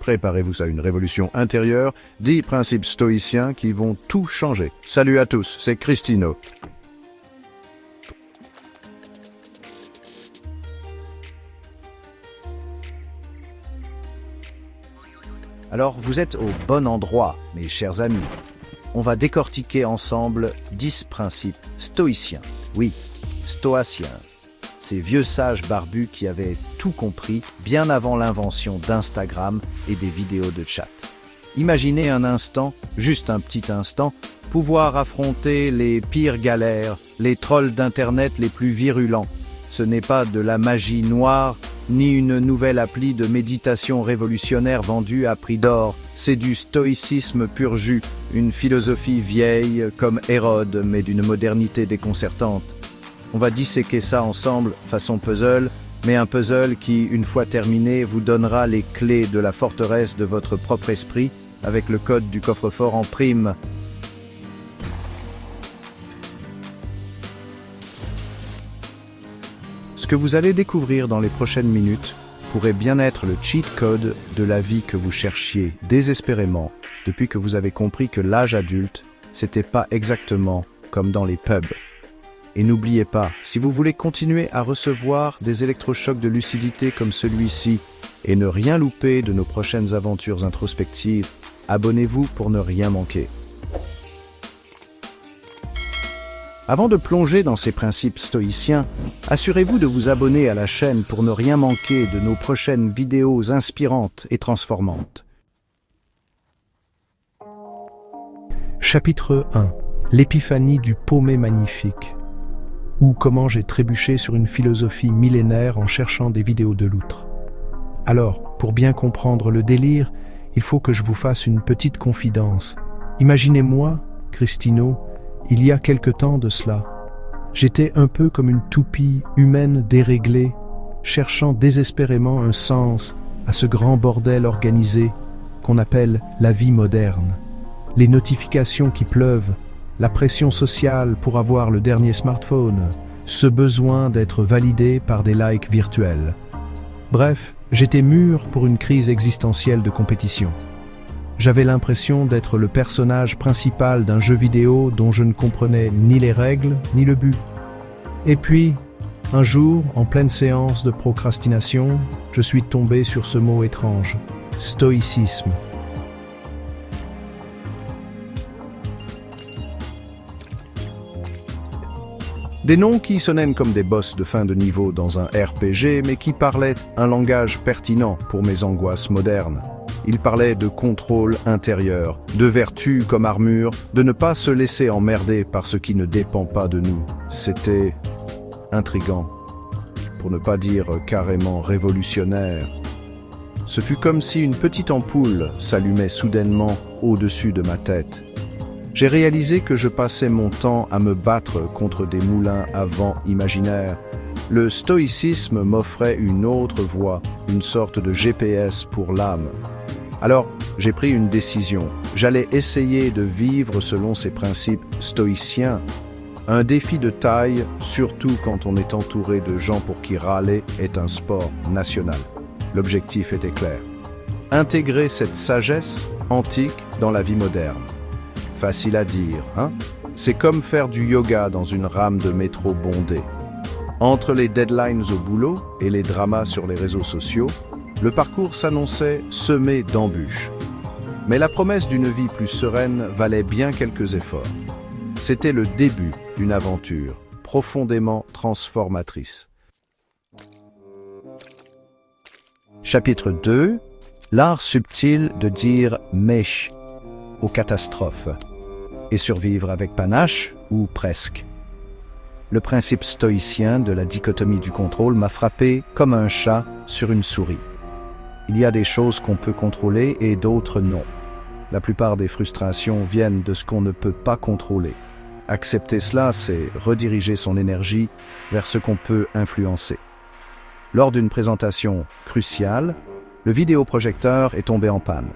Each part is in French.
Préparez-vous à une révolution intérieure, 10 principes stoïciens qui vont tout changer. Salut à tous, c'est Cristino. Alors vous êtes au bon endroit, mes chers amis. On va décortiquer ensemble 10 principes stoïciens. Oui, stoïciens. Ces vieux sages barbus qui avaient tout compris bien avant l'invention d'Instagram et des vidéos de chat. Imaginez un instant, juste un petit instant, pouvoir affronter les pires galères, les trolls d'Internet les plus virulents. Ce n'est pas de la magie noire, ni une nouvelle appli de méditation révolutionnaire vendue à prix d'or. C'est du stoïcisme pur jus, une philosophie vieille comme Hérode, mais d'une modernité déconcertante. On va disséquer ça ensemble, façon puzzle, mais un puzzle qui, une fois terminé, vous donnera les clés de la forteresse de votre propre esprit, avec le code du coffre-fort en prime. Ce que vous allez découvrir dans les prochaines minutes pourrait bien être le cheat code de la vie que vous cherchiez désespérément depuis que vous avez compris que l'âge adulte, c'était pas exactement comme dans les pubs. Et n'oubliez pas, si vous voulez continuer à recevoir des électrochocs de lucidité comme celui-ci et ne rien louper de nos prochaines aventures introspectives, abonnez-vous pour ne rien manquer. Avant de plonger dans ces principes stoïciens, assurez-vous de vous abonner à la chaîne pour ne rien manquer de nos prochaines vidéos inspirantes et transformantes. Chapitre 1. L'épiphanie du paumé magnifique. Ou comment j'ai trébuché sur une philosophie millénaire en cherchant des vidéos de loutre. Alors, pour bien comprendre le délire, il faut que je vous fasse une petite confidence. Imaginez-moi, Cristino, il y a quelque temps de cela. J'étais un peu comme une toupie humaine déréglée, cherchant désespérément un sens à ce grand bordel organisé qu'on appelle la vie moderne. Les notifications qui pleuvent, la pression sociale pour avoir le dernier smartphone, ce besoin d'être validé par des likes virtuels. Bref, j'étais mûr pour une crise existentielle de compétition. J'avais l'impression d'être le personnage principal d'un jeu vidéo dont je ne comprenais ni les règles ni le but. Et puis, un jour, en pleine séance de procrastination, je suis tombé sur ce mot étrange, stoïcisme. Des noms qui sonnaient comme des boss de fin de niveau dans un RPG, mais qui parlaient un langage pertinent pour mes angoisses modernes. Ils parlaient de contrôle intérieur, de vertu comme armure, de ne pas se laisser emmerder par ce qui ne dépend pas de nous. C'était intriguant, pour ne pas dire carrément révolutionnaire. Ce fut comme si une petite ampoule s'allumait soudainement au-dessus de ma tête. J'ai réalisé que je passais mon temps à me battre contre des moulins à vent imaginaires. Le stoïcisme m'offrait une autre voie, une sorte de GPS pour l'âme. Alors, j'ai pris une décision. J'allais essayer de vivre selon ces principes stoïciens. Un défi de taille, surtout quand on est entouré de gens pour qui râler est un sport national. L'objectif était clair. Intégrer cette sagesse antique dans la vie moderne. Facile à dire, hein? C'est comme faire du yoga dans une rame de métro bondée. Entre les deadlines au boulot et les dramas sur les réseaux sociaux, le parcours s'annonçait semé d'embûches. Mais la promesse d'une vie plus sereine valait bien quelques efforts. C'était le début d'une aventure profondément transformatrice. Chapitre 2. L'art subtil de dire « mèche » aux catastrophes et survivre avec panache ou presque. Le principe stoïcien de la dichotomie du contrôle m'a frappé comme un chat sur une souris. Il y a des choses qu'on peut contrôler et d'autres non. La plupart des frustrations viennent de ce qu'on ne peut pas contrôler. Accepter cela, c'est rediriger son énergie vers ce qu'on peut influencer. Lors d'une présentation cruciale, le vidéoprojecteur est tombé en panne.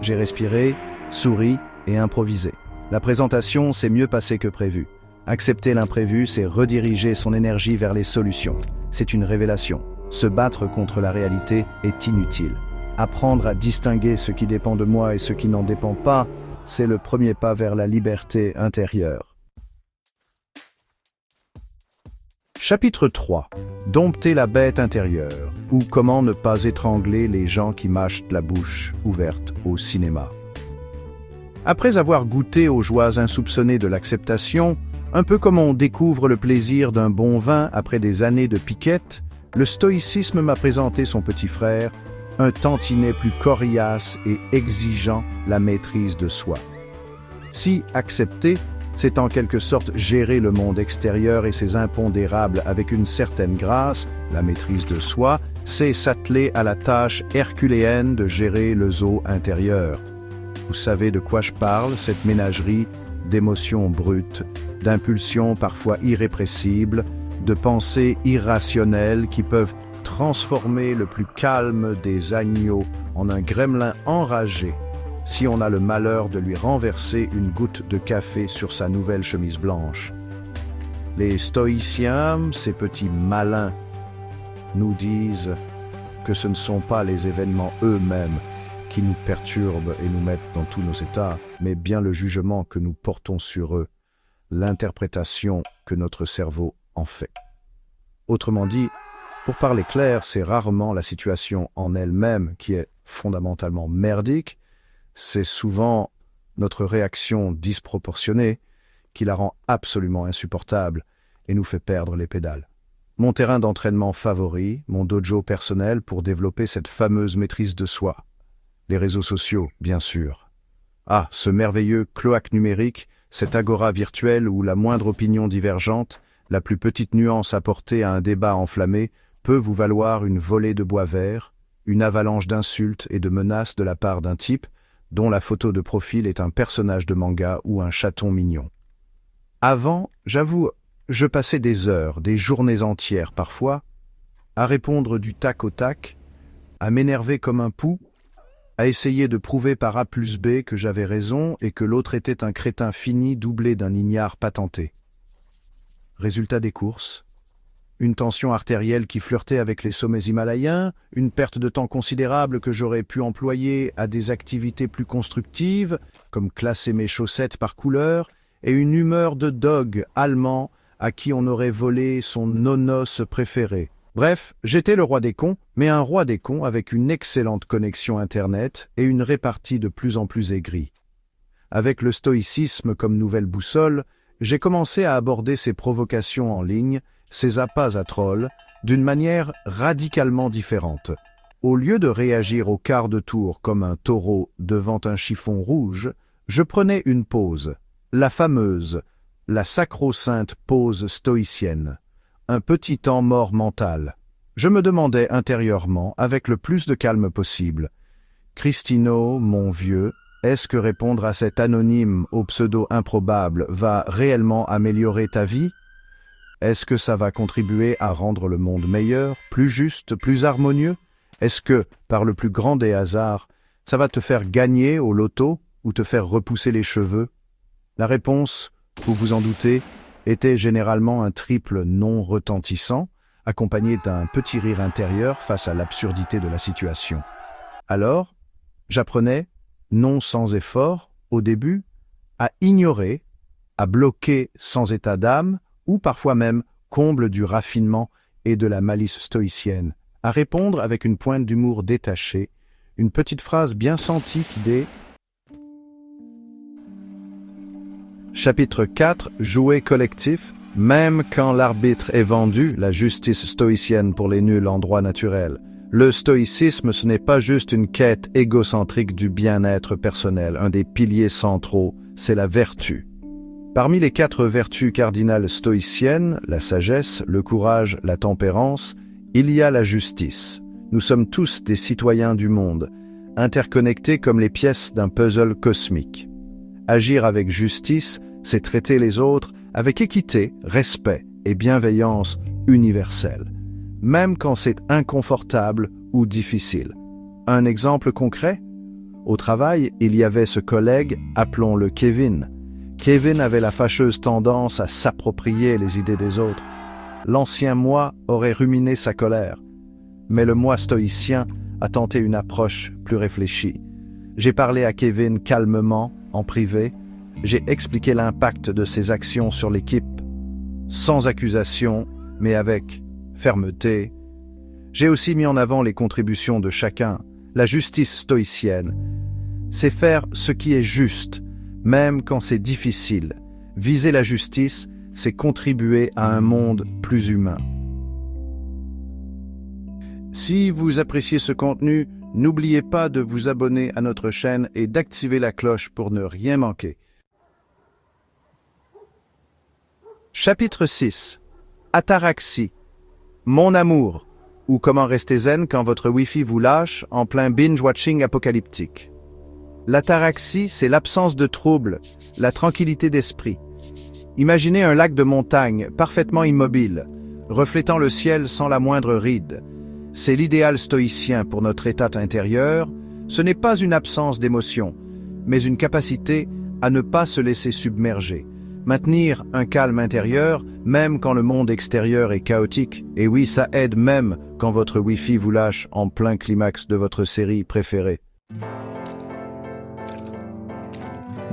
J'ai respiré, souri et improvisé. La présentation s'est mieux passée que prévu. Accepter l'imprévu, c'est rediriger son énergie vers les solutions. C'est une révélation. Se battre contre la réalité est inutile. Apprendre à distinguer ce qui dépend de moi et ce qui n'en dépend pas, c'est le premier pas vers la liberté intérieure. Chapitre 3. Dompter la bête intérieure, ou comment ne pas étrangler les gens qui mâchent la bouche ouverte au cinéma. Après avoir goûté aux joies insoupçonnées de l'acceptation, un peu comme on découvre le plaisir d'un bon vin après des années de piquette, le stoïcisme m'a présenté son petit frère, un tantinet plus coriace et exigeant la maîtrise de soi. Si accepter, c'est en quelque sorte gérer le monde extérieur et ses impondérables avec une certaine grâce, la maîtrise de soi, c'est s'atteler à la tâche herculéenne de gérer le zoo intérieur. Vous savez de quoi je parle, cette ménagerie d'émotions brutes, d'impulsions parfois irrépressibles, de pensées irrationnelles qui peuvent transformer le plus calme des agneaux en un gremlin enragé si on a le malheur de lui renverser une goutte de café sur sa nouvelle chemise blanche. Les stoïciens, ces petits malins, nous disent que ce ne sont pas les événements eux-mêmes qui nous perturbent et nous mettent dans tous nos états, mais bien le jugement que nous portons sur eux, l'interprétation que notre cerveau en fait. Autrement dit, pour parler clair, c'est rarement la situation en elle-même qui est fondamentalement merdique, c'est souvent notre réaction disproportionnée qui la rend absolument insupportable et nous fait perdre les pédales. Mon terrain d'entraînement favori, mon dojo personnel pour développer cette fameuse maîtrise de soi. Les réseaux sociaux, bien sûr. Ah, ce merveilleux cloaque numérique, cette agora virtuelle où la moindre opinion divergente, la plus petite nuance apportée à un débat enflammé, peut vous valoir une volée de bois vert, une avalanche d'insultes et de menaces de la part d'un type dont la photo de profil est un personnage de manga ou un chaton mignon. Avant, j'avoue, je passais des heures, des journées entières parfois, à répondre du tac au tac, à m'énerver comme un pou, à essayer de prouver par A plus B que j'avais raison et que l'autre était un crétin fini doublé d'un ignare patenté. Résultat des courses, une tension artérielle qui flirtait avec les sommets himalayens, une perte de temps considérable que j'aurais pu employer à des activités plus constructives, comme classer mes chaussettes par couleur, et une humeur de dog allemand à qui on aurait volé son nonos préféré. Bref, j'étais le roi des cons, mais un roi des cons avec une excellente connexion Internet et une répartie de plus en plus aigrie. Avec le stoïcisme comme nouvelle boussole, j'ai commencé à aborder ces provocations en ligne, ces appâts à trolls, d'une manière radicalement différente. Au lieu de réagir au quart de tour comme un taureau devant un chiffon rouge, je prenais une pause, la fameuse, la sacro-sainte pause stoïcienne, un petit temps mort mental. Je me demandais intérieurement, avec le plus de calme possible, « Christino, mon vieux, est-ce que répondre à cet anonyme au pseudo improbable va réellement améliorer ta vie ? Est-ce que ça va contribuer à rendre le monde meilleur, plus juste, plus harmonieux ? Est-ce que, par le plus grand des hasards, ça va te faire gagner au loto ou te faire repousser les cheveux ? La réponse, vous vous en doutez, était généralement un triple non retentissant, accompagné d'un petit rire intérieur face à l'absurdité de la situation. Alors, j'apprenais, non sans effort, au début, à ignorer, à bloquer sans état d'âme, ou parfois même, comble du raffinement et de la malice stoïcienne, à répondre avec une pointe d'humour détachée, une petite phrase bien sentie qui dit Chapitre 4. Jouet collectif. Même quand l'arbitre est vendu, la justice stoïcienne pour les nuls en droit naturel. Le stoïcisme, ce n'est pas juste une quête égocentrique du bien-être personnel. Un des piliers centraux, c'est la vertu. Parmi les 4 vertus cardinales stoïciennes, la sagesse, le courage, la tempérance, il y a la justice. Nous sommes tous des citoyens du monde, interconnectés comme les pièces d'un puzzle cosmique. Agir avec justice, c'est traiter les autres avec équité, respect et bienveillance universelle, même quand c'est inconfortable ou difficile. Un exemple concret ? Au travail, il y avait ce collègue, appelons-le Kevin. Kevin avait la fâcheuse tendance à s'approprier les idées des autres. L'ancien moi aurait ruminé sa colère, mais le moi stoïcien à tenter une approche plus réfléchie. J'ai parlé à Kevin calmement, en privé. J'ai expliqué l'impact de ses actions sur l'équipe, sans accusation, mais avec fermeté. J'ai aussi mis en avant les contributions de chacun. La justice stoïcienne, c'est faire ce qui est juste, même quand c'est difficile. Viser la justice, c'est contribuer à un monde plus humain. Si vous appréciez ce contenu, n'oubliez pas de vous abonner à notre chaîne et d'activer la cloche pour ne rien manquer. Chapitre 6. Ataraxie. Mon amour, ou comment rester zen quand votre Wi-Fi vous lâche en plein binge-watching apocalyptique. L'ataraxie, c'est l'absence de trouble, la tranquillité d'esprit. Imaginez un lac de montagne parfaitement immobile, reflétant le ciel sans la moindre ride. C'est l'idéal stoïcien pour notre état intérieur. Ce n'est pas une absence d'émotion, mais une capacité à ne pas se laisser submerger. Maintenir un calme intérieur, même quand le monde extérieur est chaotique. Et oui, ça aide même quand votre Wi-Fi vous lâche en plein climax de votre série préférée.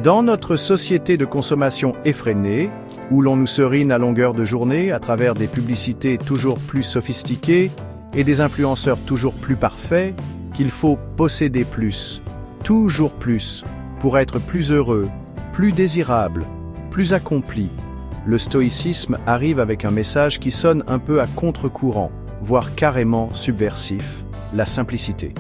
Dans notre société de consommation effrénée, où l'on nous serine à longueur de journée à travers des publicités toujours plus sophistiquées et des influenceurs toujours plus parfaits, qu'il faut posséder plus, toujours plus, pour être plus heureux, plus désirable, plus accompli. Le stoïcisme arrive avec un message qui sonne un peu à contre-courant, voire carrément subversif, la simplicité.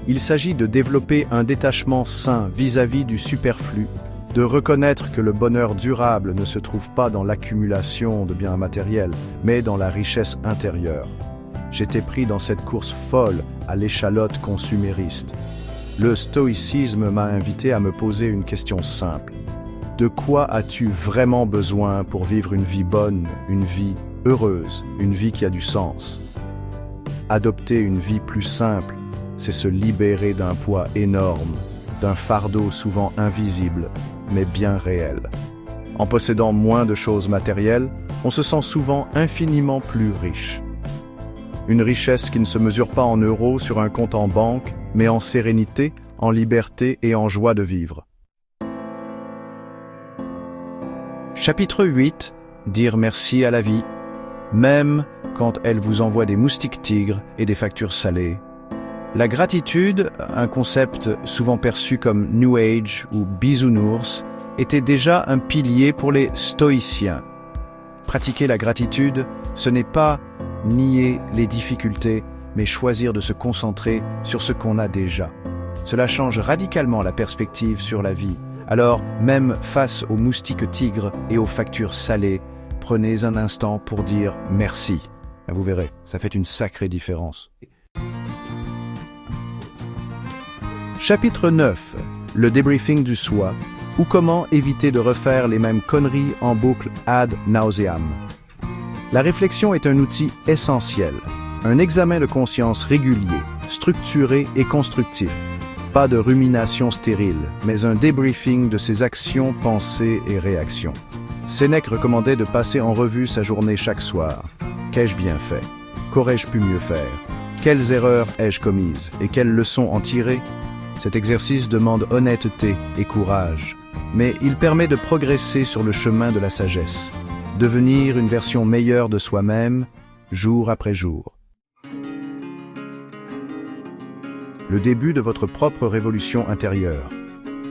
Il s'agit de développer un détachement sain vis-à-vis du superflu, de reconnaître que le bonheur durable ne se trouve pas dans l'accumulation de biens matériels, mais dans la richesse intérieure. J'étais pris dans cette course folle à l'échalote consumériste. Le stoïcisme m'a invité à me poser une question simple. De quoi as-tu vraiment besoin pour vivre une vie bonne, une vie heureuse, une vie qui a du sens? Adopter une vie plus simple, c'est se libérer d'un poids énorme, d'un fardeau souvent invisible, mais bien réel. En possédant moins de choses matérielles, on se sent souvent infiniment plus riche. Une richesse qui ne se mesure pas en euros sur un compte en banque, mais en sérénité, en liberté et en joie de vivre. Chapitre 8. Dire merci à la vie, même quand elle vous envoie des moustiques tigres et des factures salées. La gratitude, un concept souvent perçu comme New Age ou bisounours, était déjà un pilier pour les stoïciens. Pratiquer la gratitude, ce n'est pas nier les difficultés, mais choisir de se concentrer sur ce qu'on a déjà. Cela change radicalement la perspective sur la vie. Alors, même face aux moustiques tigres et aux factures salées, prenez un instant pour dire merci. Vous verrez, ça fait une sacrée différence. Chapitre 9. Le débriefing du soi, ou comment éviter de refaire les mêmes conneries en boucle ad nauseam. La réflexion est un outil essentiel, un examen de conscience régulier, structuré et constructif. Pas de rumination stérile, mais un débriefing de ses actions, pensées et réactions. Sénèque recommandait de passer en revue sa journée chaque soir. Qu'ai-je bien fait? Qu'aurais-je pu mieux faire? Quelles erreurs ai-je commises? Et quelles leçons en tirer? Cet exercice demande honnêteté et courage, mais il permet de progresser sur le chemin de la sagesse, devenir une version meilleure de soi-même, jour après jour. Le début de votre propre révolution intérieure.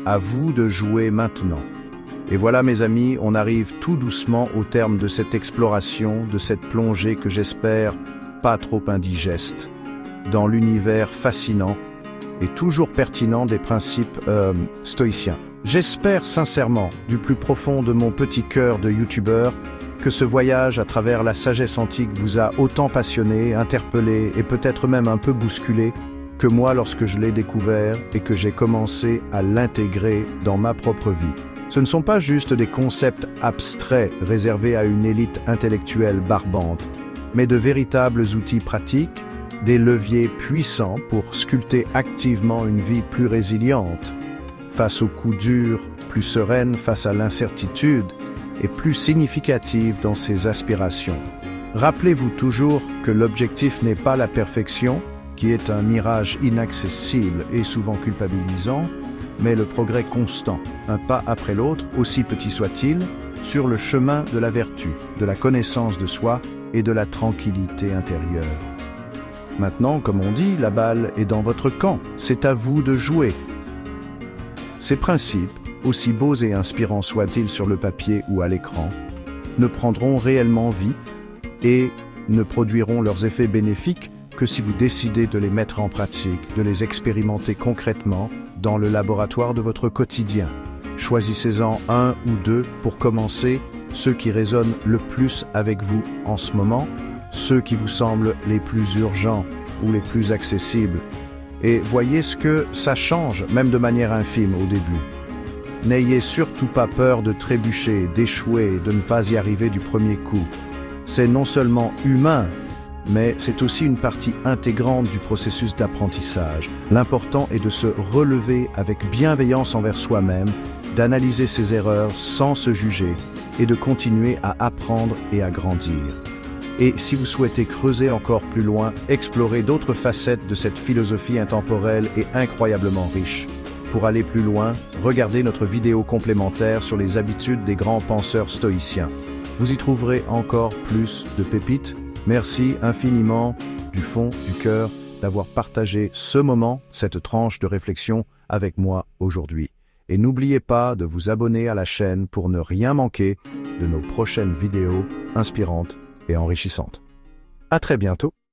À vous de jouer maintenant. Et voilà mes amis, on arrive tout doucement au terme de cette exploration, de cette plongée que j'espère pas trop indigeste, dans l'univers fascinant et toujours pertinent des principes stoïciens. J'espère sincèrement, du plus profond de mon petit cœur de youtubeur, que ce voyage à travers la sagesse antique vous a autant passionné, interpellé et peut-être même un peu bousculé que moi lorsque je l'ai découvert et que j'ai commencé à l'intégrer dans ma propre vie. Ce ne sont pas juste des concepts abstraits réservés à une élite intellectuelle barbante, mais de véritables outils pratiques, des leviers puissants pour sculpter activement une vie plus résiliente, face aux coups durs, plus sereine face à l'incertitude et plus significative dans ses aspirations. Rappelez-vous toujours que l'objectif n'est pas la perfection, qui est un mirage inaccessible et souvent culpabilisant, mais le progrès constant, un pas après l'autre, aussi petit soit-il, sur le chemin de la vertu, de la connaissance de soi et de la tranquillité intérieure. Maintenant, comme on dit, la balle est dans votre camp, c'est à vous de jouer. Ces principes, aussi beaux et inspirants soient-ils sur le papier ou à l'écran, ne prendront réellement vie et ne produiront leurs effets bénéfiques que si vous décidez de les mettre en pratique, de les expérimenter concrètement dans le laboratoire de votre quotidien. Choisissez-en un ou deux pour commencer, ceux qui résonnent le plus avec vous en ce moment, ceux qui vous semblent les plus urgents ou les plus accessibles. Et voyez ce que ça change, même de manière infime au début. N'ayez surtout pas peur de trébucher, d'échouer, de ne pas y arriver du premier coup. C'est non seulement humain, mais c'est aussi une partie intégrante du processus d'apprentissage. L'important est de se relever avec bienveillance envers soi-même, d'analyser ses erreurs sans se juger et de continuer à apprendre et à grandir. Et si vous souhaitez creuser encore plus loin, explorer d'autres facettes de cette philosophie intemporelle et incroyablement riche. Pour aller plus loin, regardez notre vidéo complémentaire sur les habitudes des grands penseurs stoïciens. Vous y trouverez encore plus de pépites. Merci infiniment du fond du cœur d'avoir partagé ce moment, cette tranche de réflexion avec moi aujourd'hui. Et n'oubliez pas de vous abonner à la chaîne pour ne rien manquer de nos prochaines vidéos inspirantes et enrichissantes. À très bientôt.